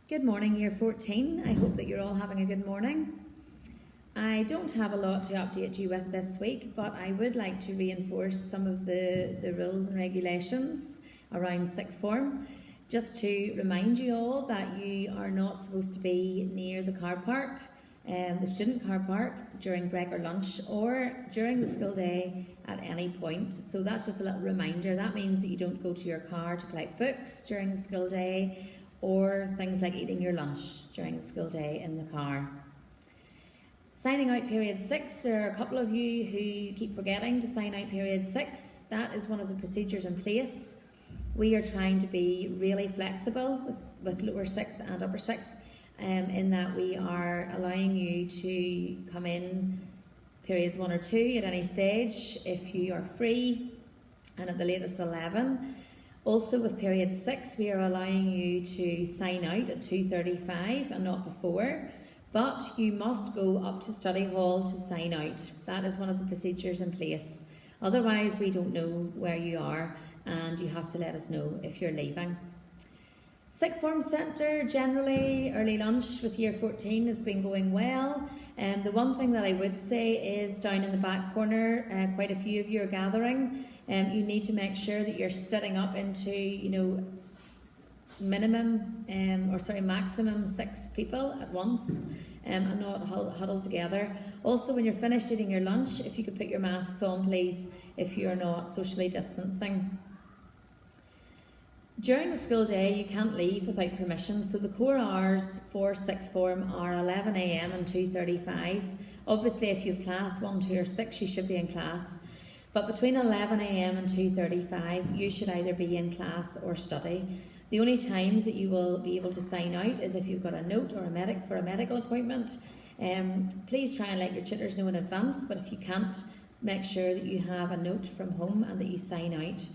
Good morning, Year 14. I hope that you're all having a good morning. I don't have a lot to update you with this week, but I would like to reinforce some of the rules and regulations around sixth form, just to remind you all that you are not supposed to be near the car park, the student car park, during break or lunch, or during the school day at any point. So that's just a little reminder. That means that you don't go to your car to collect books during the school day, or things like eating your lunch during the school day in the car. Signing out period 6, there are a couple of you who keep forgetting to sign out period 6. That is one of the procedures in place. We are trying to be really flexible with lower 6th and upper 6th, in that we are allowing you to come in periods 1 or 2 at any stage if you are free, and at the latest 11. Also with period 6, we are allowing you to sign out at 2:35 and not before, but you must go up to study hall to sign out. That is one of the procedures in place. Otherwise, we don't know where you are, and you have to let us know if you're leaving. Sixth form centre, generally, early lunch with year 14 has been going well. The one thing that I would say is down in the back corner, quite a few of you are gathering. You need to make sure that you're splitting up into, maximum 6 people at once, and not huddled together. Also, when you're finished eating your lunch, if you could put your masks on, please, if you're not socially distancing. During the school day, you can't leave without permission, so the core hours for sixth form are 11 a.m. and 2:35. Obviously, if you have class 1, 2 or 6, you should be in class. But between 11 a.m. and 2:35, you should either be in class or study. The only times that you will be able to sign out is if you've got a note or for a medical appointment. Please try and let your tutors know in advance, but if you can't, make sure that you have a note from home and that you sign out.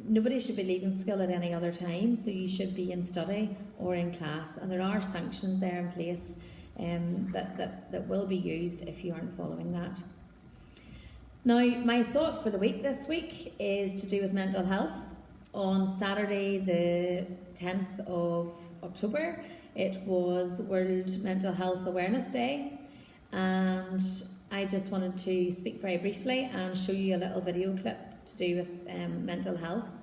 Nobody should be leaving school at any other time, so you should be in study or in class, and there are sanctions there in place that will be used if you aren't following that. Now, my thought for the week this week is to do with mental health. On Saturday the 10th of October, it was World Mental Health Awareness Day, and I just wanted to speak very briefly and show you a little video clip to do with mental health.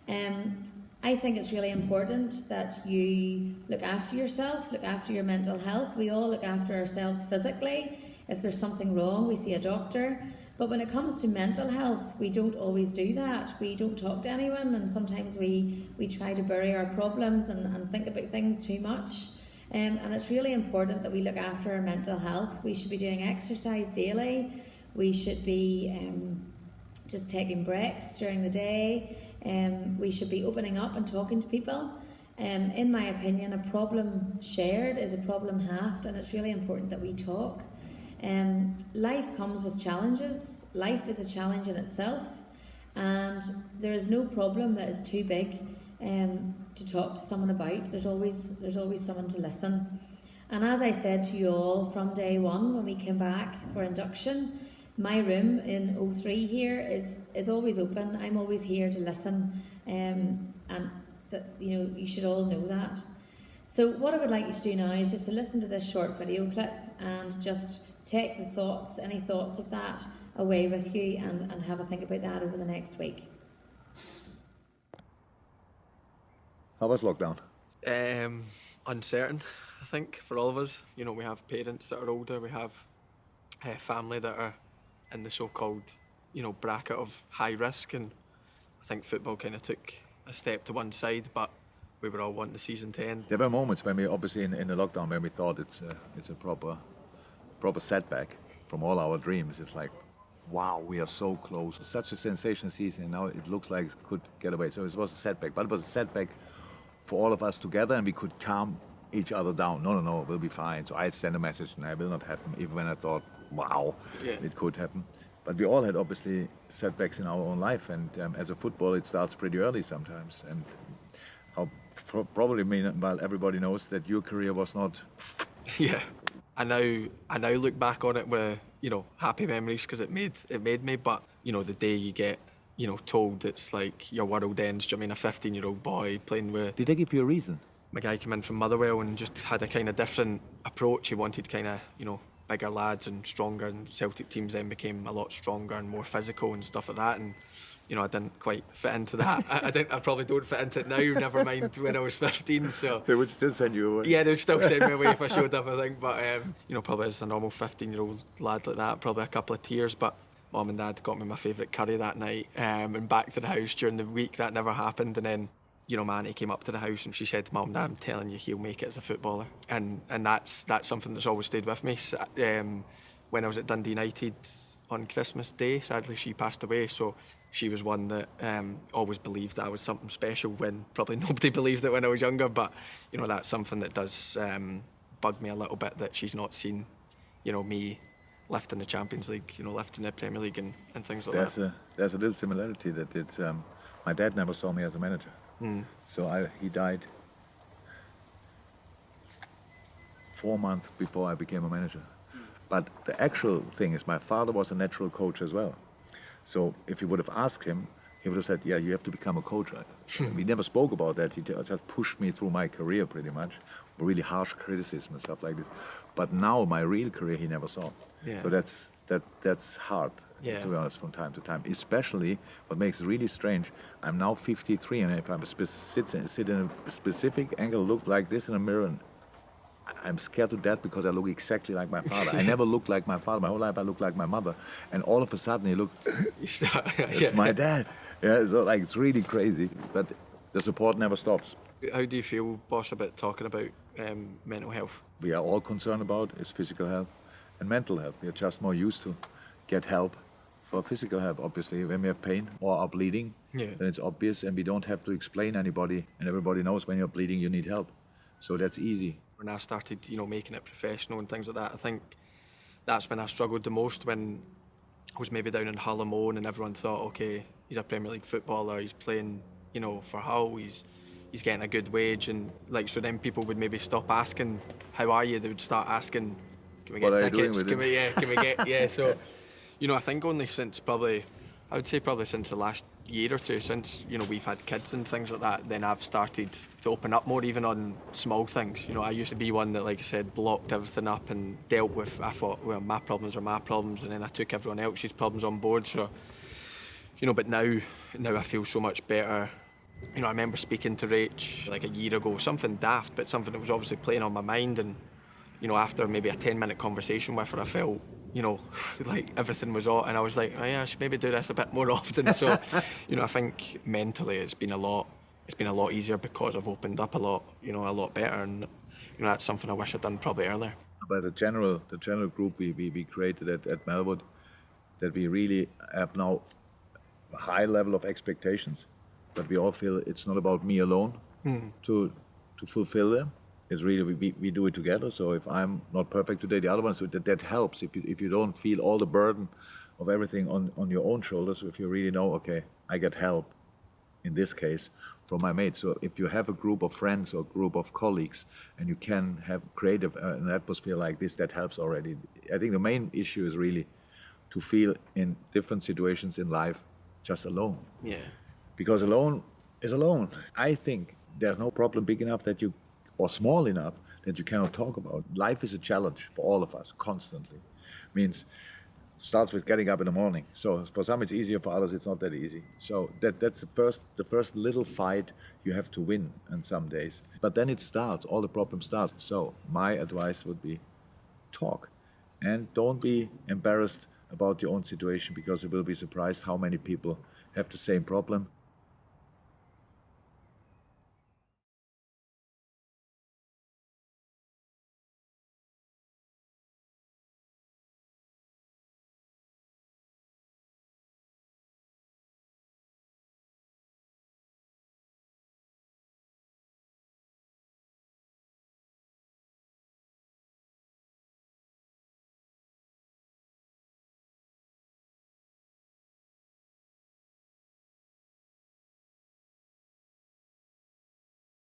I think it's really important that you look after yourself, look after your mental health. We all look after ourselves physically. If there's something wrong, we see a doctor. But when it comes to mental health, we don't always do that. We don't talk to anyone, and sometimes we try to bury our problems and think about things too much. And it's really important that we look after our mental health. We should be doing exercise daily. We should be just taking breaks during the day. We should be opening up and talking to people. In my opinion, a problem shared is a problem halved, and it's really important that we talk. Life comes with challenges. Life is a challenge in itself, and there is no problem that is too big to talk to someone about. There's always someone to listen. And as I said to you all from day one when we came back for induction, my room in O3 here is always open. I'm always here to listen, and that you should all know that. So what I would like you to do now is just to listen to this short video clip and just take any thoughts of that away with you, and have a think about that over the next week. How was lockdown? Uncertain, I think, for all of us. We have parents that are older, we have family that are in the so-called, bracket of high risk, and I think football kind of took a step to one side, but we were all wanting the season to end. There were moments when we, obviously in the lockdown, when we thought it's a proper setback from all our dreams. It's like, wow, we are so close. Such a sensational season, and now it looks like it could get away. So it was a setback, but it was a setback for all of us together, and we could calm each other down. No, we'll be fine. So I sent a message, and it will not happen, even when I thought, wow, It could happen. But we all had obviously setbacks in our own life, and as a footballer, it starts pretty early sometimes. And probably well, everybody knows that your career was not. Yeah. I now look back on it with happy memories, because it made me. But the day you get told it's like your world ends. Do you know what I mean? A 15-year-old boy playing with. Did they give you a reason? my guy came in from Motherwell and just had a kind of different approach. He wanted kind of, you know, bigger lads and stronger, and Celtic teams then became a lot stronger and more physical and stuff like that. And you know, I didn't quite fit into that. I probably don't fit into it now. Never mind when I was 15. So They would still send you away. yeah, they would still send me away if I showed up, I think. But you know, probably as a normal 15-year-old lad like that, probably a couple of tears. But Mum and Dad got me my favourite curry that night, and back to the house during the week. That never happened. And then, you know, my auntie came up to the house and she said to Mum, Dad, I'm telling you, he'll make it as a footballer. And that's something that's always stayed with me. When I was at Dundee United on Christmas Day, sadly she passed away. So she was one that always believed that I was something special when probably nobody believed it when I was younger. But, you know, that's something that does bug me a little bit, that she's not seen, you know, me lifting the Champions League, you know, lifting the Premier League and things like that. There's a little similarity that it's. My dad never saw me as a manager, so he died 4 months before I became a manager. But the actual thing is, my father was a natural coach as well. So if you would have asked him, he would have said, yeah, you have to become a coach. We never spoke about that. He just pushed me through my career pretty much, really harsh criticism and stuff like this. But now my real career he never saw. Yeah. So that's hard, to be honest, from time to time. Especially what makes it really strange, I'm now 53, and if I sit in a specific angle, look like this in a mirror, and I'm scared to death because I look exactly like my father. I never looked like my father. My whole life I looked like my mother. And all of a sudden you look, it's my dad. Yeah, so like it's really crazy. But the support never stops. How do you feel, boss, about talking about mental health? We are all concerned about is physical health and mental health. We are just more used to get help for physical health. Obviously, when we have pain or are bleeding, then it's obvious, and we don't have to explain anybody, and everybody knows when you're bleeding you need help. So that's easy. When I started, you know, making it professional and things like that, I think that's when I struggled the most, when I was maybe down in Hull and Moan and everyone thought, okay, he's a Premier League footballer, he's playing, you know, for Hull, he's getting a good wage, and like, so then people would maybe stop asking, how are you? They would start asking, can we get tickets? Can we get, so, you know, I think only since I would say since the last year or two, since, you know, we've had kids and things like that, then I've started to open up more, even on small things. You know, I used to be one that, like I said, blocked everything up and dealt with, I thought, well, my problems are my problems, and then I took everyone else's problems on board. So, you know, but now I feel so much better. You know, I remember speaking to Rach like a year ago, something daft, but something that was obviously playing on my mind, and, you know, after maybe a 10-minute conversation with her, I felt, you know, like everything was on, and I was like, oh yeah, I should maybe do this a bit more often. So, you know, I think mentally it's been a lot easier because I've opened up a lot better, and, you know, that's something I wish I'd done probably earlier. But the general group we created at Melwood, that we really have now a high level of expectations, but we all feel it's not about me alone to fulfill them. It's really we do it together. So if I'm not perfect today, the other one, so that helps. If you don't feel all the burden of everything on your own shoulders, if you really know, okay, I get help, in this case, from my mates. So if you have a group of friends or group of colleagues, and you can have creative an atmosphere like this, that helps already. I think the main issue is really to feel in different situations in life just alone. Yeah. Because alone is alone. I think there's no problem big enough or small enough that you cannot talk about. Life is a challenge for all of us, constantly. Means starts with getting up in the morning. So for some it's easier, for others it's not that easy. So that's the first little fight you have to win on some days. But then it starts, all the problems start. So my advice would be talk, and don't be embarrassed about your own situation, because you will be surprised how many people have the same problem.